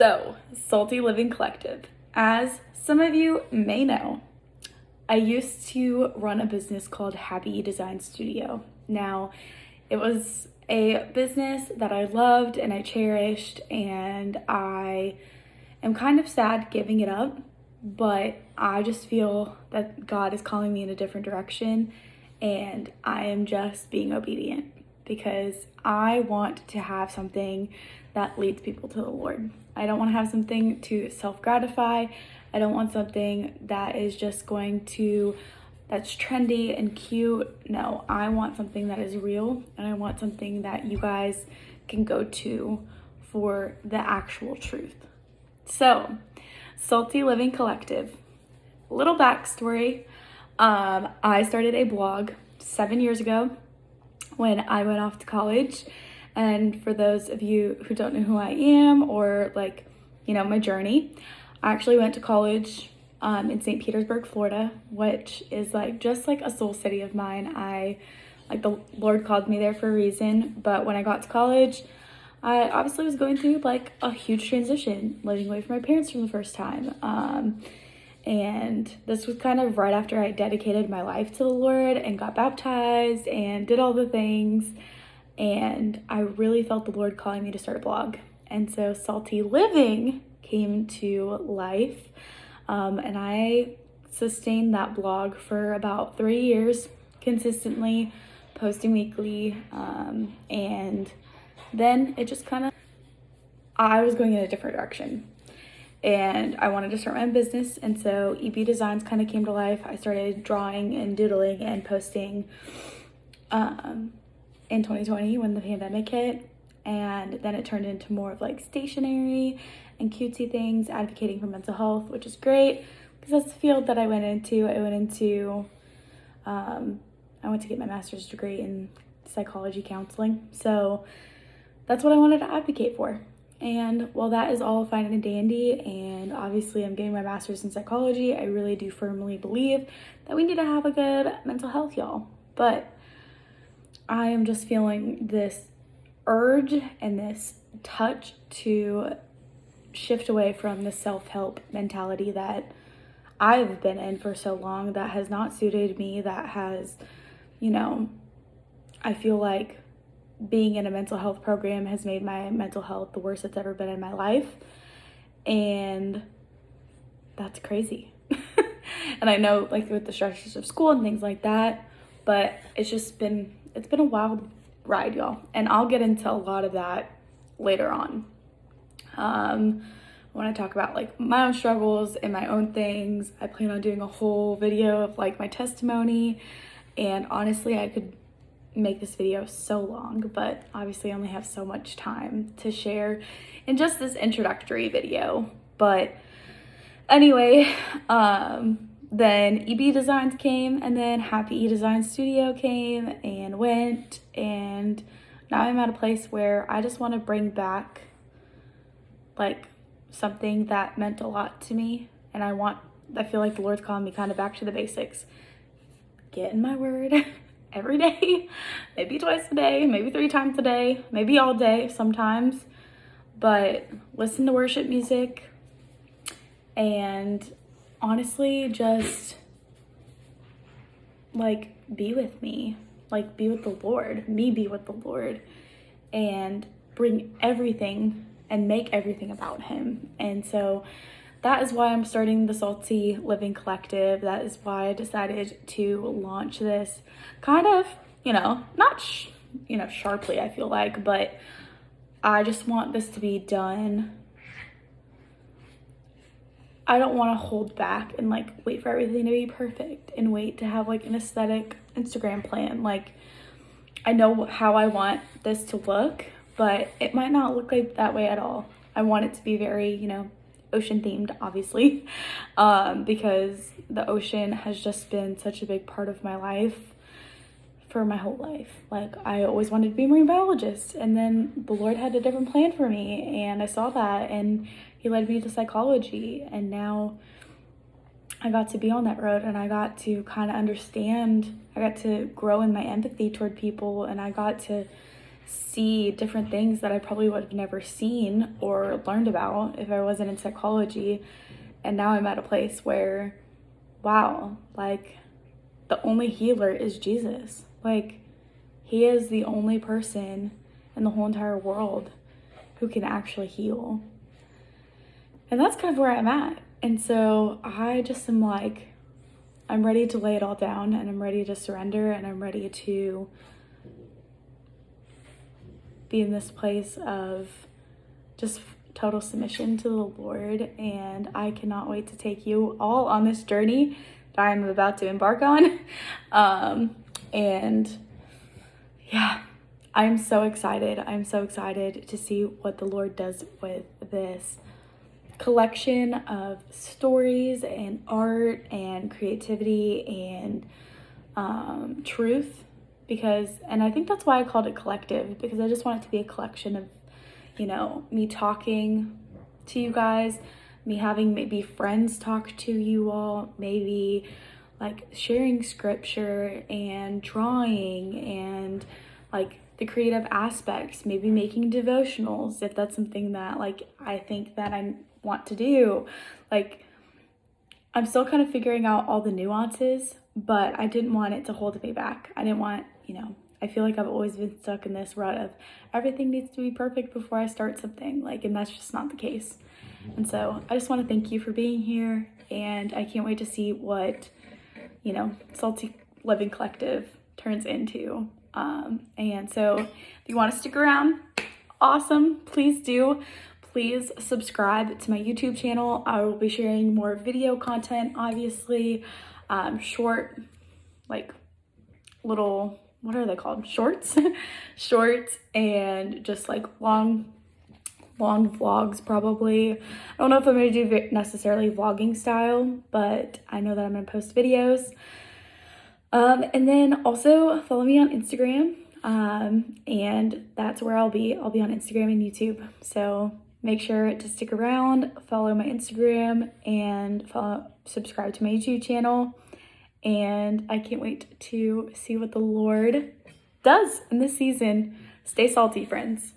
So, Salty Living Collective. As some of you may know, I used to run a business called Happy Design Studio. Now, it was a business that I loved and I cherished, and I am kind of sad giving it up, but I just feel that God is calling me in a different direction, and I am just being obedient because I want to have something that leads people to the Lord. I don't want to have something to self-gratify. I don't want something that is just that's trendy and cute. No, I want something that is real, and I want something that you guys can go to for the actual truth. So, Salty Living Collective. Little backstory. I started a blog 7 years ago when I went off to college. And for those of you who don't know who I am or my journey, I actually went to college in St. Petersburg, Florida, which is just like a soul city of mine. The Lord called me there for a reason, but when I got to college, I obviously was going through a huge transition, living away from my parents for the first time. And this was kind of right after I dedicated my life to the Lord and got baptized and did all the things. And I really felt the Lord calling me to start a blog. And so Salty Living came to life. And I sustained that blog for about 3 years, consistently posting weekly. And then it just I was going in a different direction. And I wanted to start my own business. And so EB Designs kind of came to life. I started drawing and doodling and posting in 2020 when the pandemic hit. And then it turned into more of stationery and cutesy things, advocating for mental health, which is great because that's the field that I went into. I went to get my master's degree in psychology counseling. So that's what I wanted to advocate for. And while that is all fine and dandy, and obviously I'm getting my master's in psychology, I really do firmly believe that we need to have a good mental health, y'all. But I am just feeling this urge and this touch to shift away from the self-help mentality that I've been in for so long that has not suited me, that has, I feel like being in a mental health program has made my mental health the worst it's ever been in my life. And that's crazy. And I know with the stresses of school and things like that, but it's been a wild ride, y'all. And I'll get into a lot of that later on. When I talk about my own struggles and my own things, I plan on doing a whole video of my testimony. And honestly, I could make this video so long, but obviously I only have so much time to share in just this introductory video. But anyway, then EB Designs came, and then Happy Design Studio came and went, and now I'm at a place where I just want to bring back something that meant a lot to me. And I feel like the Lord's calling me kind of back to the basics. Get in my word every day, maybe twice a day, maybe 3 times a day, maybe all day sometimes, but listen to worship music and honestly just be with me, be with the Lord, be with the Lord, and bring everything and make everything about him. And so that is why I'm starting the Salty Living Collective. That is why I decided to launch this kind of, not sharply, I feel like, but I just want this to be done. I don't want to hold back and wait for everything to be perfect and wait to have an aesthetic Instagram plan. I know how I want this to look, but it might not look that way at all. I want it to be very, ocean themed, obviously, because the ocean has just been such a big part of my life for my whole life. I always wanted to be a marine biologist, and then the Lord had a different plan for me, and I saw that, and he led me to psychology, and now I got to be on that road, and I got to kind of understand, I got to grow in my empathy toward people, and I got to see different things that I probably would have never seen or learned about if I wasn't in psychology. And now I'm at a place where, wow, like the only healer is Jesus. Like, he is the only person in the whole entire world who can actually heal. And that's kind of where I'm at. And so I just am like, I'm ready to lay it all down, and I'm ready to surrender, and I'm ready to be in this place of just total submission to the Lord. And I cannot wait to take you all on this journey that I'm about to embark on. And yeah, I'm so excited. I'm so excited to see what the Lord does with this collection of stories and art and creativity and truth. And I think that's why I called it collective, because I just want it to be a collection of, me talking to you guys, me having maybe friends talk to you all, maybe like sharing scripture and drawing and like the creative aspects, maybe making devotionals if that's something that like I think that I want to do. Like, I'm still kind of figuring out all the nuances, but I didn't want it to hold me back. I didn't want, I feel like I've always been stuck in this rut of everything needs to be perfect before I start something, and that's just not the case. And so I just want to thank you for being here, and I can't wait to see what, Salty Living Collective turns into. And so if you want to stick around, awesome, please do. Please subscribe to my YouTube channel. I will be sharing more video content, obviously, short, little, what are they called? Shorts, and just long vlogs probably. I don't know if I'm going to do necessarily vlogging style, but I know that I'm going to post videos. And then also follow me on Instagram, and that's where I'll be. I'll be on Instagram and YouTube. So make sure to stick around, follow my Instagram, and subscribe to my YouTube channel. And I can't wait to see what the Lord does in this season. Stay salty, friends.